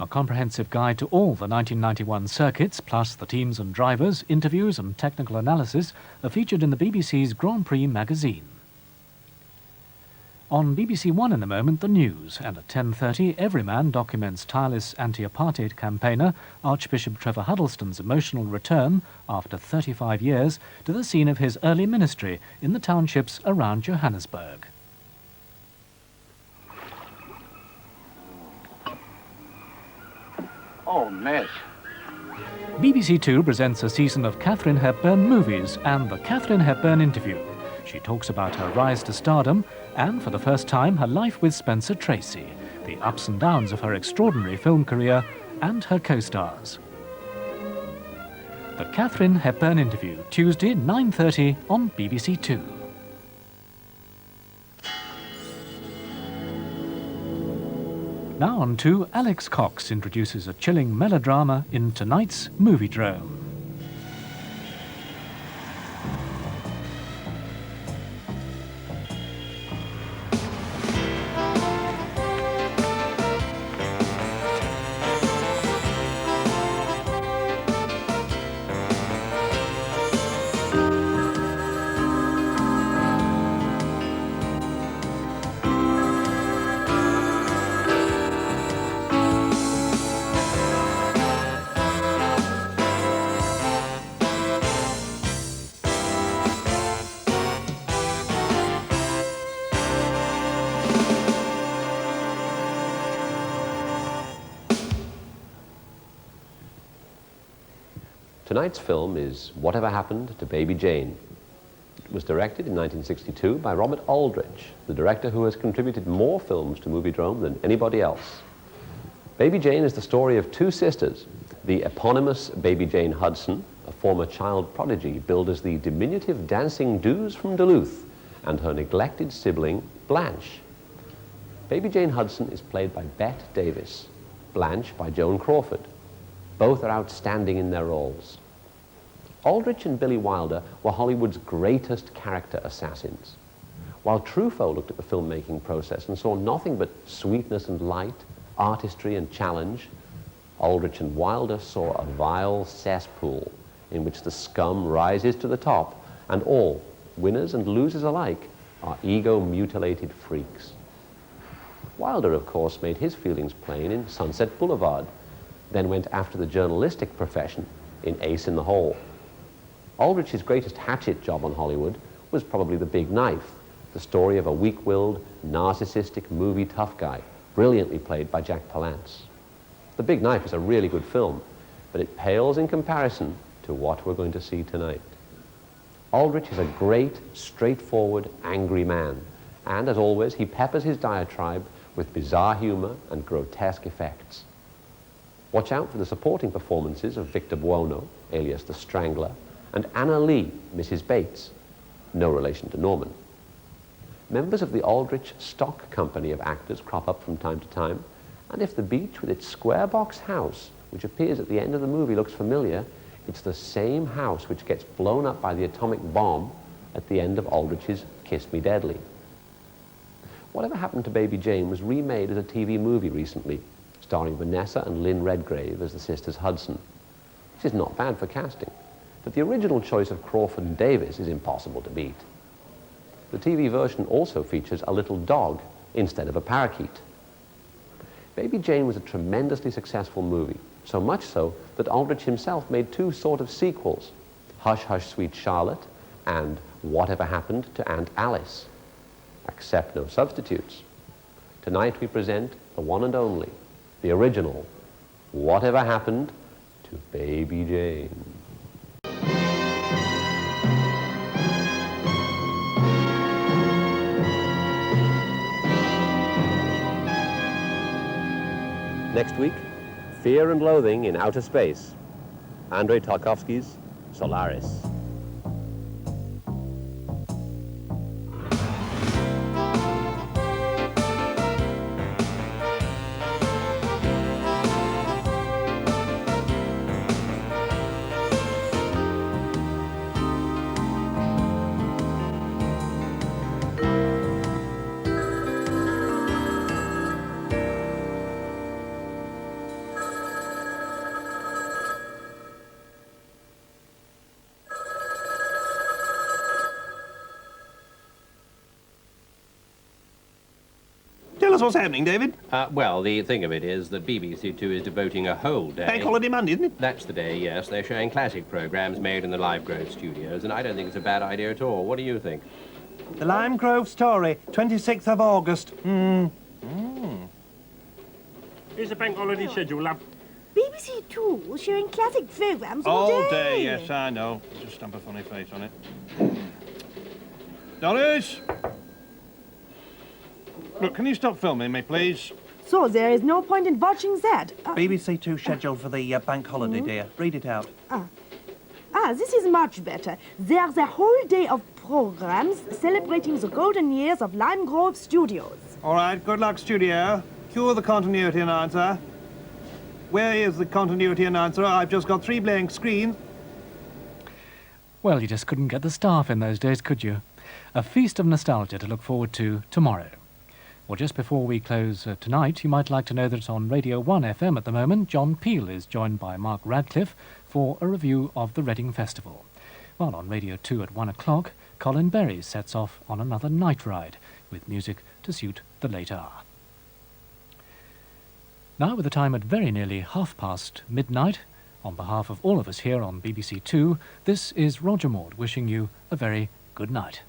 A comprehensive guide to all the 1991 circuits, plus the teams and drivers, interviews and technical analysis, are featured in the BBC's Grand Prix magazine. On BBC1 in a moment, the news, and at 10:30, Everyman documents tireless anti-apartheid campaigner Archbishop Trevor Huddlestone's emotional return, after 35 years, to the scene of his early ministry in the townships around Johannesburg. Oh, mess. BBC2 presents a season of Katherine Hepburn movies and the Katherine Hepburn interview. She talks about her rise to stardom and, for the first time, her life with Spencer Tracy, the ups and downs of her extraordinary film career, and her co-stars. The Katherine Hepburn interview, Tuesday, 9:30 on BBC2. Now on to Alex Cox introduces a chilling melodrama in tonight's Moviedrome. Tonight's film is Whatever Happened to Baby Jane. It was directed in 1962 by Robert Aldrich, the director who has contributed more films to Moviedrome than anybody else. Baby Jane is the story of two sisters, the eponymous Baby Jane Hudson, a former child prodigy billed as the diminutive dancing Duse from Duluth, and her neglected sibling, Blanche. Baby Jane Hudson is played by Bette Davis, Blanche by Joan Crawford. Both are outstanding in their roles. Aldrich and Billy Wilder were Hollywood's greatest character assassins. While Truffaut looked at the filmmaking process and saw nothing but sweetness and light, artistry and challenge, Aldrich and Wilder saw a vile cesspool in which the scum rises to the top and all, winners and losers alike, are ego-mutilated freaks. Wilder, of course, made his feelings plain in Sunset Boulevard, then went after the journalistic profession in Ace in the Hole. Aldrich's greatest hatchet job on Hollywood was probably The Big Knife, the story of a weak-willed, narcissistic movie tough guy, brilliantly played by Jack Palance. The Big Knife is a really good film, but it pales in comparison to what we're going to see tonight. Aldrich is a great, straightforward, angry man, and as always, he peppers his diatribe with bizarre humor and grotesque effects. Watch out for the supporting performances of Victor Buono, alias the Strangler, and Anna Lee, Mrs. Bates, no relation to Norman. Members of the Aldrich stock company of actors crop up from time to time, and if the beach with its square box house, which appears at the end of the movie, looks familiar, it's the same house which gets blown up by the atomic bomb at the end of Aldrich's Kiss Me Deadly. Whatever Happened to Baby Jane was remade as a TV movie recently, starring Vanessa and Lynn Redgrave as the sisters Hudson, which is not bad for casting, but the original choice of Crawford and Davis is impossible to beat. The TV version also features a little dog instead of a parakeet. Baby Jane was a tremendously successful movie, so much so that Aldrich himself made two sort of sequels, Hush Hush Sweet Charlotte and Whatever Happened to Aunt Alice. Accept no substitutes. Tonight we present the one and only, the original, Whatever Happened to Baby Jane. Next week, Fear and Loathing in Outer Space. Andrei Tarkovsky's Solaris. us what's happening, David. Well, the thing of it is that BBC2 is devoting a whole day... Bank holiday Monday, isn't it? That's the day, yes. They're showing classic programmes made in the Lime Grove studios, and I don't think it's a bad idea at all. What do you think? The Lime Grove Story, 26th of August. Here's the bank holiday schedule, love. BBC2 showing classic programmes All day, yes, I know. Just stamp a funny face on it. Doris! Look, can you stop filming me, please? So there is no point in watching that. BBC2 scheduled for the bank holiday, dear. Read it out. This is much better. There's a whole day of programs celebrating the golden years of Lime Grove Studios. All right, good luck, studio. Cue the continuity announcer. Where is the continuity announcer? I've just got 3 blank screens. Well, you just couldn't get the staff in those days, could you? A feast of nostalgia to look forward to tomorrow. Well, just before we close tonight, you might like to know that on Radio 1 FM at the moment, John Peel is joined by Mark Radcliffe for a review of the Reading Festival. While on Radio 2 at 1 o'clock, Colin Berry sets off on another night ride with music to suit the late hour. Now, with the time at very nearly midnight, on behalf of all of us here on BBC2, this is Roger Maud wishing you a very good night.